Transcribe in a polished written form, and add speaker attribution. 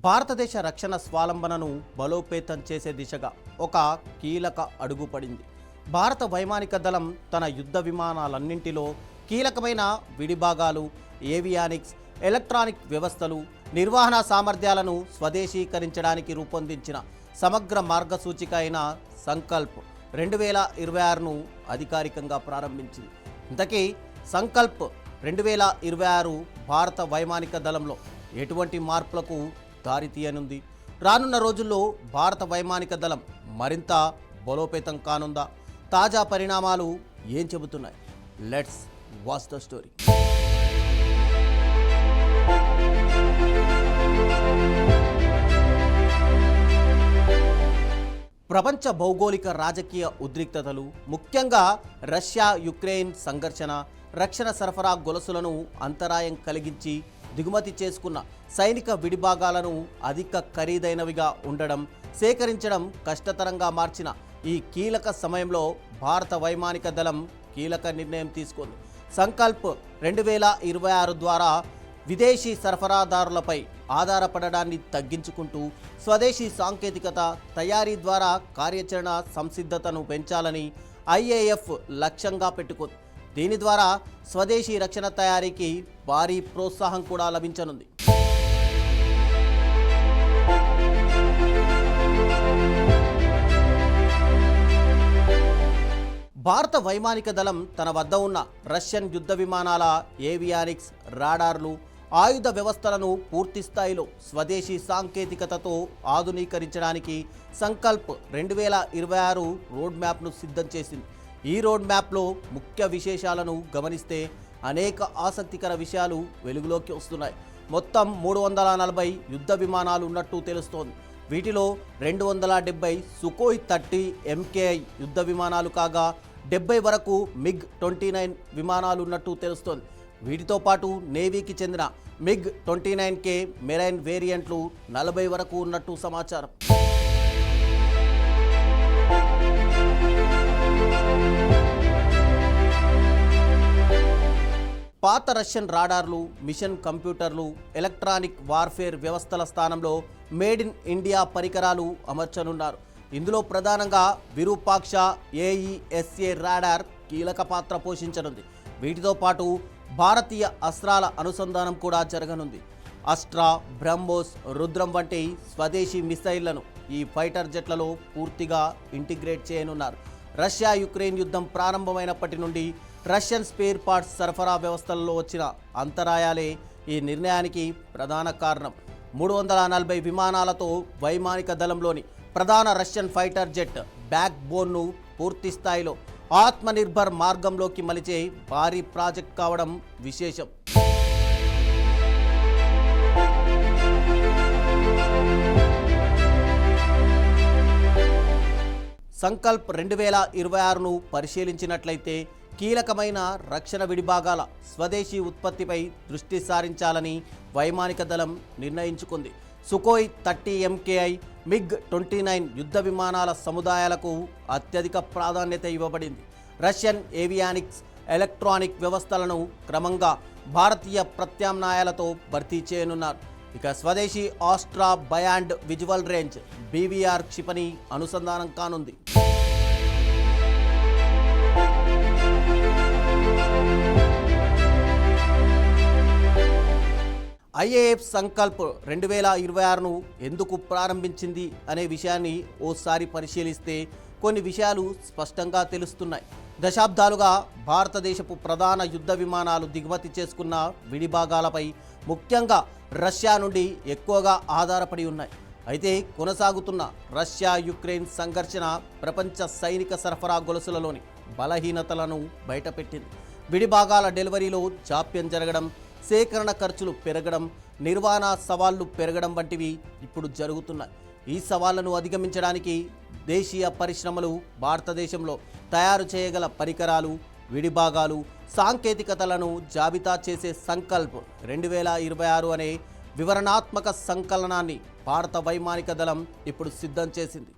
Speaker 1: భారతదేశ రక్షణ స్వావలంబనను బలోపేతం చేసే దిశగా ఒక కీలక అడుగు పడింది. భారత వైమానిక దళం తన యుద్ధ విమానాలన్నింటిలో కీలకమైన విడిభాగాలు, ఏవియానిక్స్, ఎలక్ట్రానిక్ వ్యవస్థలు, నిర్వహణ సామర్థ్యాలను స్వదేశీకరించడానికి రూపొందించిన సమగ్ర మార్గసూచిక అయిన సంకల్ప్ 2026ను అధికారికంగా ప్రారంభించింది. ఇంతకీ సంకల్ప్ 2026 భారత వైమానిక దళంలో ఎటువంటి మార్పులకు దారితీయనుంది? రానున్న రోజుల్లో భారత వైమానిక దళం మరింత బలోపేతం కానుందా? తాజా పరిణామాలు ఏం చెబుతున్నాయి? Let's watch the story. ప్రపంచ భౌగోళిక రాజకీయ ఉద్రిక్తతలు, ముఖ్యంగా రష్యా యుక్రెయిన్ సంఘర్షణ, రక్షణ సరఫరా గొలుసులను అంతరాయం కలిగించి దిగుమతి చేసుకున్న సైనిక విడిభాగాలను అధిక ఖరీదైనవిగా ఉండడం, సేకరించడం కష్టతరంగా మార్చిన ఈ కీలక సమయంలో భారత వైమానిక దళం కీలక నిర్ణయం తీసుకుంది. సంకల్ప్ 2026 ద్వారా విదేశీ సరఫరాదారులపై ఆధారపడడాన్ని తగ్గించుకుంటూ స్వదేశీ సాంకేతికత, తయారీ ద్వారా కార్యాచరణ సంసిద్ధతను పెంచాలని ఐఏఎఫ్ లక్ష్యంగా పెట్టుకుంది. దీని ద్వారా స్వదేశీ రక్షణ తయారీకి భారీ ప్రోత్సాహం కూడా లభించనుంది. భారత వైమానిక దళం తన వద్ద ఉన్న రష్యన్ యుద్ధ విమానాల ఏవియానిక్స్, రాడార్లు, ఆయుధ వ్యవస్థలను పూర్తి స్థాయిలో స్వదేశీ సాంకేతికతతో ఆధునీకరించడానికి సంకల్ప్ 2026 రోడ్ మ్యాప్ను సిద్ధం చేసింది. ఈ రోడ్ మ్యాప్లో ముఖ్య విశేషాలను గమనిస్తే అనేక ఆసక్తికర విషయాలు వెలుగులోకి వస్తున్నాయి. మొత్తం 340 యుద్ధ విమానాలు ఉన్నట్టు తెలుస్తోంది. వీటిలో 270 సుఖోయ్ 30 MKI యుద్ధ విమానాలు కాగా 70 వరకు MiG-29 విమానాలు ఉన్నట్టు తెలుస్తోంది. వీటితో పాటు నేవీకి చెందిన MiG-29K మెరైన్ వేరియంట్లు 40 వరకు ఉన్నట్టు సమాచారం. పాత రష్యన్ రాడార్లు, మిషన్ కంప్యూటర్లు, ఎలక్ట్రానిక్ వార్ఫేర్ వ్యవస్థల స్థానంలో మేడ్ ఇన్ ఇండియా పరికరాలు అమర్చనున్నారు. ఇందులో ప్రధానంగా విరూపాక్ష AESA రాడార్ కీలక పాత్ర పోషించనుంది. వీటితో పాటు భారతీయ అస్త్రాల అనుసంధానం కూడా జరగనుంది. అస్ట్రా, బ్రహ్మోస్, రుద్రం వంటి స్వదేశీ మిసైళ్లను ఈ ఫైటర్ జెట్లలో పూర్తిగా ఇంటిగ్రేట్ చేయనున్నారు. రష్యా యుక్రెయిన్ యుద్ధం ప్రారంభమైనప్పటి నుండి రష్యన్ స్పేర్ పార్ట్స్ సరఫరా వ్యవస్థలలో వచ్చిన అంతరాయాలే ఈ నిర్ణయానికి ప్రధాన కారణం. 340 విమానాలతో వైమానిక దళంలోని ప్రధాన రష్యన్ ఫైటర్ జెట్ బ్యాక్ బోన్ను పూర్తి స్థాయిలో ఆత్మనిర్భర్ మార్గంలోకి మలిచే భారీ ప్రాజెక్ట్ కావడం విశేషం. సంకల్ప్ 2026ను పరిశీలించినట్లయితే కీలకమైన రక్షణ విడిభాగాల స్వదేశీ ఉత్పత్తిపై దృష్టి సారించాలని వైమానిక దళం నిర్ణయించుకుంది. సుఖోయ్ 30 MKI, MiG-29 యుద్ధ విమానాల సముదాయాలకు అత్యధిక ప్రాధాన్యత ఇవ్వబడింది. రష్యన్ ఏవియానిక్స్, ఎలక్ట్రానిక్ వ్యవస్థలను క్రమంగా భారతీయ ప్రత్యామ్నాయాలతో భర్తీ చేయనున్నారు. ఇక స్వదేశీ ఆస్ట్రా బయాండ్ విజువల్ రేంజ్ BVR క్షిపణి అనుసంధానం కానుంది. ఐఏఎఫ్ సంకల్ప్ 2026ను ఎందుకు ప్రారంభించింది అనే విషయాన్ని ఓసారి పరిశీలిస్తే కొన్ని విషయాలు స్పష్టంగా తెలుస్తున్నాయి. దశాబ్దాలుగా భారతదేశపు ప్రధాన యుద్ధ విమానాలు దిగుమతి చేసుకున్న విడిభాగాలపై ముఖ్యంగా రష్యా నుండి ఎక్కువగా ఆధారపడి ఉన్నాయి. అయితే కొనసాగుతున్న రష్యా యుక్రెయిన్ సంఘర్షణ ప్రపంచ సైనిక సరఫరా గొలుసులలోని బలహీనతలను బయటపెట్టింది. విడిభాగాల డెలివరీలో జాప్యం జరగడం, సేకరణ ఖర్చులు పెరగడం, నిర్వహణ సవాళ్లు పెరగడం వంటివి ఇప్పుడు జరుగుతున్నాయి. ఈ సవాళ్లను అధిగమించడానికి దేశీయ పరిశ్రమలు భారతదేశంలో తయారు చేయగల పరికరాలు, విడిభాగాలు, సాంకేతికతలను జాబితా చేసే సంకల్ప్ 2026 అనే వివరణాత్మక సంకలనాన్ని భారత వైమానిక దళం ఇప్పుడు సిద్ధం చేసింది.